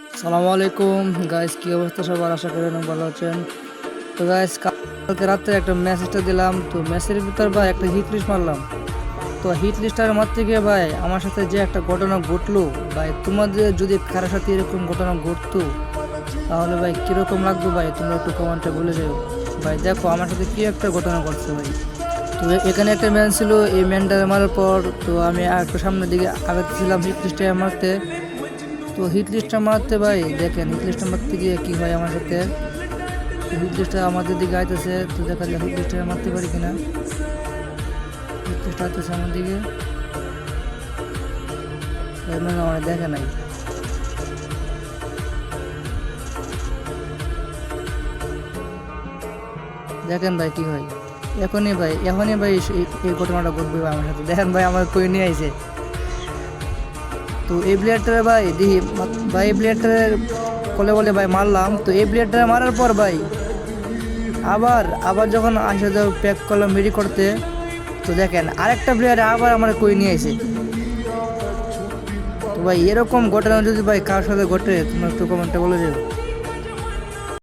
সালামু আলাইকুম গাইস, কি অবস্থা সবার? আশা করি অনেক ভালো আছেন। তো গাইস, কালকে রাত্রে একটা মেসেজটা দিলাম, তো মেসেজের ভিতর ভাই একটা হিট লিস্ট মারলাম। তো হিট লিস্টটার মারতে গিয়ে ভাই আমার সাথে যে একটা ঘটনা ঘটলো ভাই, তোমাদের যদি কারোর সাথে এরকম ঘটনা ঘটতো তাহলে ভাই কীরকম লাগতো ভাই, তোমরা একটু কমেন্টে বলে যাও। ভাই দেখো আমার সাথে কী একটা ঘটনা ঘটছে ভাই। তো এখানে একটা ম্যান ছিল, এই ম্যানটা মারার পর তো আমি আর একটু সামনের দিকে আগাতেছিলাম হিট লিস্টে মারতে। তো হিট লিস্টটা মারতে ভাই দেখেন, হিট লিস্টটা মারতে গিয়ে কী হয় আমার সাথে। হিট লিস্টটা আমাদের দিকে আইতেছে, তো দেখা যায় হিট লিস্টটা মারতে পারি কিনা। হিট লিস্টটা আইতেছে আমার দিকে, মানে আমার দেখে নাই। দেখেন ভাই কি হয়। এখনই ভাই এই ঘটনাটা ঘটবে ভাই আমার সাথে। দেখেন ভাই আমার কই নিয়ে আইছে। তো এই প্লেয়ারটারে ভাই দেখি, ভাই এই প্লেয়ারটারে কলে বলে ভাই মারলাম। তো এই প্লেয়ারটারে মারার পর ভাই আবার আবার যখন আসে যাও প্যাক করলাম রেডি করতে, তো দেখেন আরেকটা প্লেয়ার আবার আমার কই নিয়ে আইছে। তো ভাই এরকম ঘটনা যদি ভাই কার সাথে ঘটে তোমরা একটু কমেন্টে বলে দেবে।